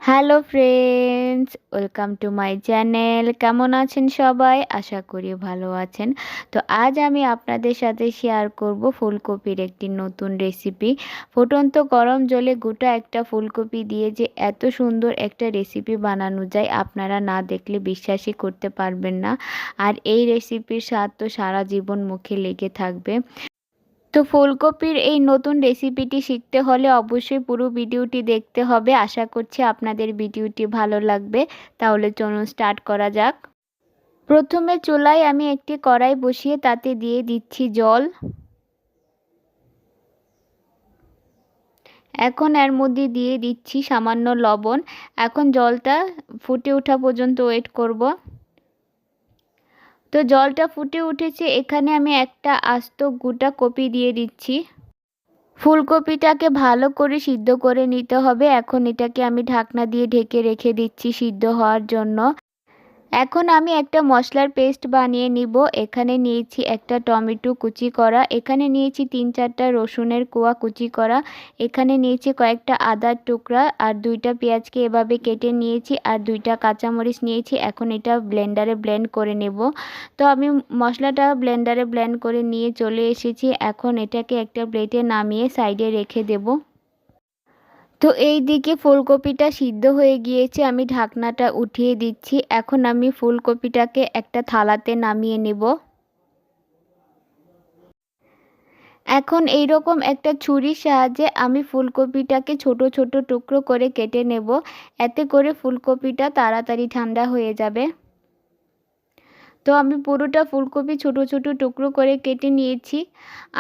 Hello friends, welcome to my channel. কেমন আছেন সবাই? আশা করি ভালো আছেন। তো আজ আমি আপনাদের সাথে শেয়ার করব ফুলকপির একটি নতুন রেসিপি। ফুটন্ত গরম জলে গোটা একটা ফুলকপি দিয়ে যে এত সুন্দর একটা রেসিপি বানানো যায়, আপনারা না দেখলে বিশ্বাসই করতে পারবেন না। আর এই রেসিপির স্বাদ তো সারা জীবন মুখে লেগে থাকবে। তো ফুলকপির এই নতুন রেসিপিটি শিখতে হলে অবশ্যই পুরো ভিডিওটি দেখতে হবে। আশা করছি আপনাদের ভিডিওটি ভালো লাগবে। তাহলে চলুন স্টার্ট করা যাক। প্রথমে চুলায় আমি একটি কড়াই বসিয়ে তাতে দিয়ে দিচ্ছি জল। এখন এর মধ্যে দিয়ে দিচ্ছি সামান্য লবণ। এখন জলটা ফুটে ওঠা পর্যন্ত ওয়েট করব। তো জলটা ফুটে উঠেছে, এখানে আমি একটা আস্ত গোটা কপি দিয়ে দিচ্ছি। ফুলকপিটাকে ভালো করে সিদ্ধ করে নিতে হবে। এখন এটাকে আমি ঢাকনা দিয়ে ঢেকে রেখে দিচ্ছি সিদ্ধ হওয়ার জন্য। এখন আমি একটা মশলার পেস্ট বানিয়ে নিব। এখানে নিয়েছি একটা টমেটো কুচি করা, এখানে নিয়েছি 3-4টা রসুনের কোয়া কুচি করা, এখানে নিয়েছি কয়েকটা আদার টুকরা আর 2টা পেঁয়াজকে এভাবে কেটে নিয়েছি আর 2টা কাঁচামরিচ নিয়েছি। এখন এটা ব্লেন্ডারে ব্লেন্ড করে নেব। তো আমি মশলাটা ব্লেন্ডারে ব্লেন্ড করে নিয়ে চলে এসেছি। এখন এটাকে একটা প্লেটে নামিয়ে সাইডে রেখে দেব। তো এই দিকে ফুলকপিটা সিদ্ধ হয়ে গিয়েছে, আমি ঢাকনাটা উঠিয়ে দিচ্ছি। এখন আমি ফুলকপিটাকে একটা থালাতে নামিয়ে নেব। এখন এই রকম একটা ছুরির সাহায্যে আমি ফুলকপিটাকে ছোট ছোট টুকরো করে কেটে নেব। এতে করে ফুলকপিটা তাড়াতাড়ি ঠান্ডা হয়ে যাবে। তো আমি পুরোটা ফুলকপি ছোট ছোট টুকরো করে কেটে নিয়েছি।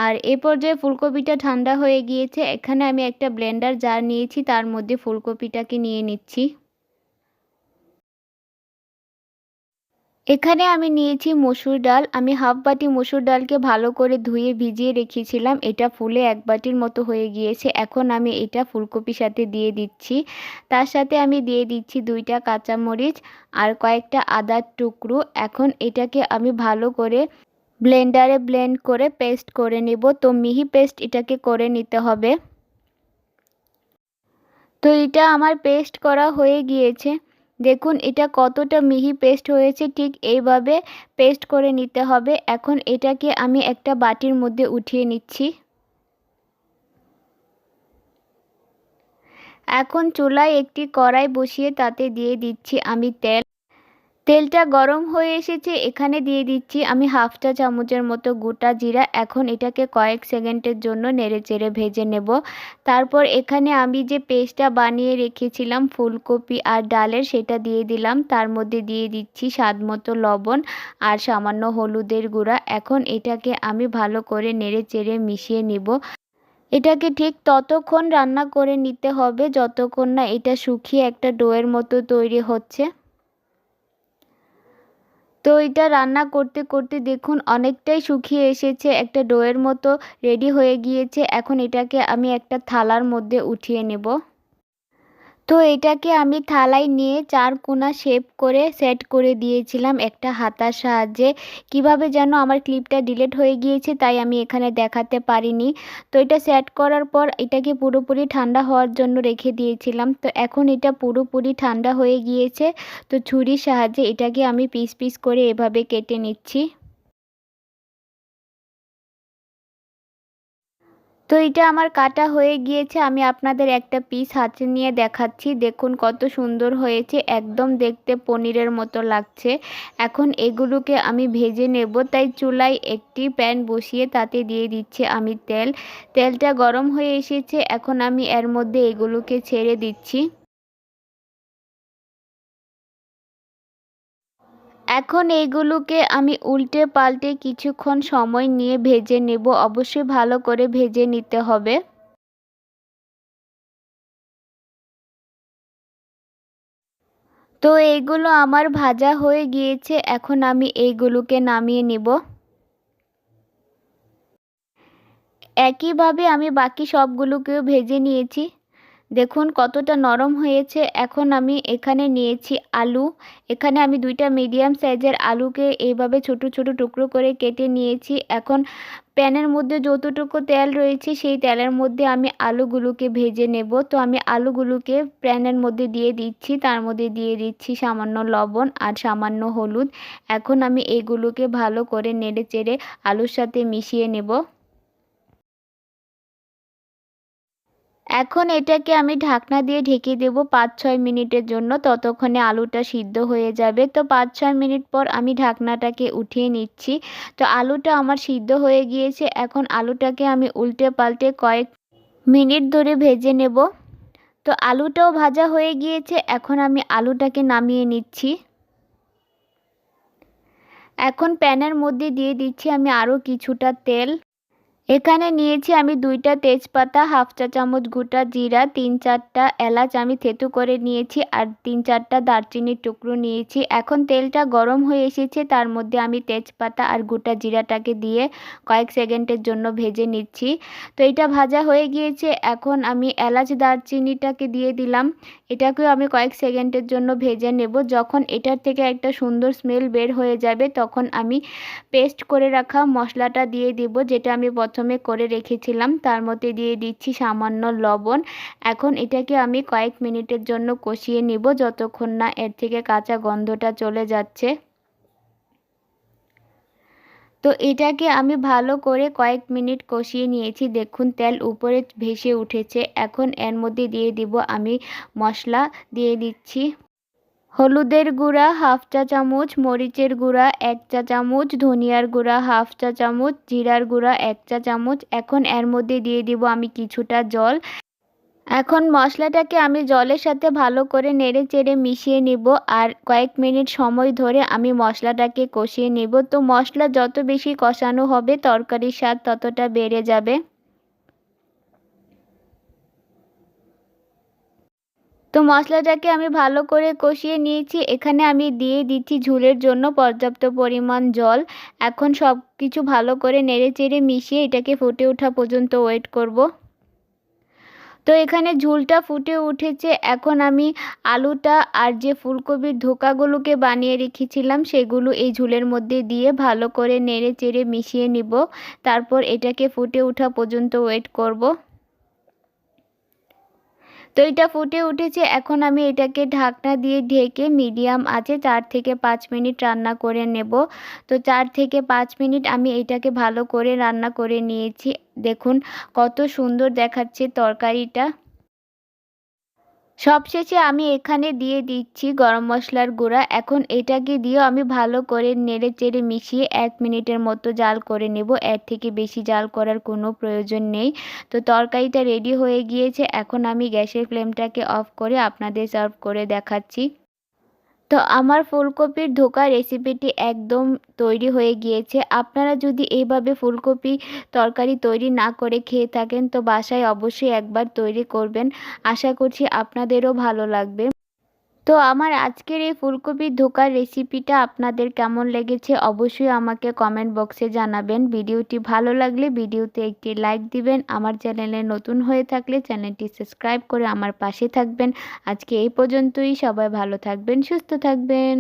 আর এ পর্যায়ে ফুলকপিটা ঠান্ডা হয়ে গিয়েছে। এখানে আমি একটা ব্লেন্ডার জার নিয়েছি, তার মধ্যে ফুলকপিটাকে নিয়ে নিচ্ছি। এখানে আমি নিয়েছি মসুর ডাল। আমি হাফ বাটি মসুর ডালকে ভালো করে ধুয়ে ভিজিয়ে রেখেছিলাম। এটা ফুলে 1 বাটির মতো হয়ে গিয়েছে। এখন আমি এটা ফুলকপির সাথে দিয়ে দিচ্ছি। তার সাথে আমি দিয়ে দিচ্ছি 2টা কাঁচামরিচ আর কয়েকটা আদার টুকরো। এখন এটাকে আমি ভালো করে ব্লেন্ডারে ব্লেন্ড করে পেস্ট করে নেব। তো মিহি পেস্ট এটাকে করে নিতে হবে। তো এটা আমার পেস্ট করা হয়ে গিয়েছে। দেখুন এটা কতটা মিহি পেস্ট হয়েছে, ঠিক এইভাবে পেস্ট করে নিতে হবে। এখন এটাকে আমি একটা বাটির মধ্যে উঠিয়ে নিচ্ছি। এখন চুলায় একটি কড়াই বসিয়ে তাতে দিয়ে দিচ্ছি আমি তেল। তেলটা গরম হয়ে এসেছে, এখানে দিয়ে দিচ্ছি আমি হাফ চা চামচের মতো গোটা জিরা। এখন এটাকে কয়েক সেকেন্ডের জন্য নেড়েচেড়ে ভেজে নেব। তারপর এখানে আমি যে পেস্টটা বানিয়ে রেখেছিলাম ফুলকপি আর ডালের, সেটা দিয়ে দিলাম। তার মধ্যে দিয়ে দিচ্ছি স্বাদ মতো লবণ আর সামান্য হলুদের গুঁড়া। এখন এটাকে আমি ভালো করে নেড়েচেড়ে মিশিয়ে নিব। এটাকে ঠিক ততক্ষণ রান্না করে নিতে হবে যতক্ষণ না এটা শুকিয়ে একটা ডোয়ের মতো তৈরি হচ্ছে। তো এটা রান্না করতে করতে দেখুন অনেকটাই শুকিয়ে এসেছে, একটা ডোয়ের মতো রেডি হয়ে গিয়েছে। এখন এটাকে আমি একটা থালার মধ্যে উঠিয়ে নেব। তো এটাকে আমি থালায় নিয়ে 4 কোণা শেপ করে সেট করে দিয়েছিলাম একটা হাতার সাহায্যে। কিভাবে যেন আমার ক্লিপটা ডিলিট হয়ে গিয়েছে, তাই আমি এখানে দেখাতে পারিনি। তো এটা সেট করার পর এটাকে পুরোপুরি ঠান্ডা হওয়ার জন্য রেখে দিয়েছিলাম। তো এখন এটা পুরোপুরি ঠান্ডা হয়ে গিয়েছে। তো ছুরির সাহায্যে এটাকে আমি পিস পিস করে এভাবে কেটে নিচ্ছি। তো এটা আমার কাটা হয়ে গিয়েছে। আমি আপনাদের একটা পিস হাতে নিয়ে দেখাচ্ছি। দেখুন কত সুন্দর হয়েছে, একদম দেখতে পনিরের মতো লাগছে। এখন এগুলোকে আমি ভেজে নেব। তাই চুলায় একটি প্যান বসিয়ে তাতে দিয়ে দিচ্ছি আমি তেল। তেলটা গরম হয়ে এসেছে, এখন আমি এর মধ্যে এগুলোকে ছেড়ে দিচ্ছি। এখন এইগুলোকে আমি উল্টে পাল্টে কিছুক্ষণ সময় নিয়ে ভেজে নেব। অবশ্যই ভালো করে ভেজে নিতে হবে। তো এইগুলো আমার ভাজা হয়ে গিয়েছে, এখন আমি এইগুলোকে নামিয়ে নিব। একইভাবে আমি বাকি সবগুলোকেও ভেজে নিয়েছি। দেখুন কতটা নরম হয়েছে। এখন আমি এখানে নিয়েছি আলু। এখানে আমি 2টা মিডিয়াম সাইজের আলুকে এইভাবে ছোট ছোট টুকরো করে কেটে নিয়েছি। এখন প্যানের মধ্যে যতটুকু তেল রয়েছে সেই তেলের মধ্যে আমি আলুগুলোকে ভেজে নেব। তো আমি আলুগুলোকে প্যানের মধ্যে দিয়ে দিচ্ছি, তার মধ্যে দিয়ে দিচ্ছি সামান্য লবণ আর সামান্য হলুদ। এখন আমি এইগুলোকে ভালো করে নেড়েচেড়ে আলুর সাথে মিশিয়ে নেব। এখন এটাকে আমি ঢাকনা দিয়ে ঢেকে দেব 5-6 মিনিটের জন্য, ততক্ষণে আলুটা সিদ্ধ হয়ে যাবে। তো 5-6 মিনিট পর আমি ঢাকনাটাকে উঠিয়ে নিচ্ছি। তো আলুটা আমার সিদ্ধ হয়ে গিয়েছে। এখন আলুটাকে আমি উল্টে পাল্টে কয়েক মিনিট ধরে ভেজে নেব। তো আলুটাও ভাজা হয়ে গিয়েছে। এখন আমি আলুটাকে নামিয়ে নিচ্ছি। এখন প্যানের মধ্যে দিয়ে দিচ্ছি আমি আরও কিছুটা তেল। এখানে নিয়েছি আমি 2টা তেজপাতা, হাফ চা চামচ গোটা জিরা, 3-4টা এলাচ আমি থেঁতো করে নিয়েছি আর 3-4টা দারচিনির টুকরো নিয়েছি। এখন তেলটা গরম হয়ে এসেছে, তার মধ্যে আমি তেজপাতা আর গোটা জিরাটাকে দিয়ে কয়েক সেকেন্ডের জন্য ভেজে নিচ্ছি। তো এটা ভাজা হয়ে গিয়েছে। এখন আমি এলাচ দারচিনিটাকে দিয়ে দিলাম। এটাকেও আমি কয়েক সেকেন্ডের জন্য ভেজে নেব। যখন এটার থেকে একটা সুন্দর স্মেল বের হয়ে যাবে তখন আমি পেস্ট করে রাখা মশলাটা দিয়ে দেব, যেটা আমি প্রথমে করে রেখেছিলাম। তার মধ্যে দিয়ে দিচ্ছি সামান্য লবণ। এখন এটাকে আমি কয়েক মিনিটের জন্য কষিয়ে নিব, যতক্ষণ না এর থেকে কাঁচা গন্ধটা চলে যাচ্ছে। তো এটাকে আমি ভালো করে কয়েক মিনিট কষিয়ে নিয়েছি। দেখুন তেল উপরে ভেসে উঠেছে। এখন এর মধ্যে দিয়ে দিব আমি মশলা। দিয়ে দিচ্ছি হলুদের গুঁড়া হাফ চা চামচ, মরিচের গুঁড়া 1 চা চামচ, ধনিয়ার গুঁড়া হাফ চা চামচ, জিরার গুঁড়া 1 চা চামচ। এখন এর মধ্যে দিয়ে দিব আমি কিছুটা জল। এখন মশলাটাকে আমি জলের সাথে ভালো করে নেড়েচেড়ে মিশিয়ে নেব আর কয়েক মিনিট সময় ধরে আমি মশলাটাকে কষিয়ে নেব। তো মশলা যত বেশি কষানো হবে তরকারির স্বাদ ততটা বেড়ে যাবে। তো মশলাটাকে আমি ভালো করে কষিয়ে নিয়েছি। এখানে আমি দিয়ে দিচ্ছি ঝোলের জন্য পর্যাপ্ত পরিমাণ জল। এখন সব কিছু ভালো করে নেড়েচেড়ে মিশিয়ে এটাকে ফুটে ওঠা পর্যন্ত ওয়েট করব। তো এখানে ঝোলটা ফুটে উঠেছে। এখন আমি আলুটা আর যে ফুলকপির ধোকাগুলোকে বানিয়ে রেখেছিলাম সেগুলো এই ঝোলের মধ্যে দিয়ে ভালো করে নেড়েচেড়ে মিশিয়ে নিব। তারপর এটাকে ফুটে ওঠা পর্যন্ত ওয়েট করব। তো এটা ফুটে উঠেছে। এখন আমি এটাকে ঢাকনা দিয়ে ঢেকে মিডিয়াম আঁচে 4 থেকে 5 মিনিট রান্না করে নেব। তো 4 থেকে 5 মিনিট আমি এটাকে ভালো করে রান্না করে নিয়েছি। দেখুন কত সুন্দর দেখাচ্ছে তরকারিটা। সবশেষে আমি এখানে দিয়ে দিচ্ছি গরম মশলার গুঁড়া। এখন এটাকে দিয়েও আমি ভালো করে নেড়েচেড়ে মিশিয়ে 1 মিনিটের মতো জাল করে নেব। এর থেকে বেশি জাল করার কোনো প্রয়োজন নেই। তো তরকারিটা রেডি হয়ে গিয়েছে। এখন আমি গ্যাসের ফ্লেমটাকে অফ করে আপনাদের সার্ভ করে দেখাচ্ছি। তো আমার ফুলকপির ধোকা রেসিপিটি একদম তৈরি হয়ে গিয়েছে। আপনারা যদি এইভাবে ফুলকপি তরকারি তৈরি না করে খেয়ে থাকেন তো বাসায় অবশ্যই একবার তৈরি করবেন। আশা করছি আপনাদেরও ভালো লাগবে। তো আমার আজকের এই ফুলকপির ধোকার রেসিপিটা আপনাদের কেমন লেগেছে অবশ্যই আমাকে কমেন্ট বক্সে জানাবেন। ভিডিওটি ভালো লাগলে ভিডিওতে একটি লাইক দিবেন। আমার চ্যানেলে নতুন হয়ে থাকলে চ্যানেলটি সাবস্ক্রাইব করে আমার পাশে থাকবেন। আজকে এই পর্যন্তই। সবাই ভালো থাকবেন, সুস্থ থাকবেন।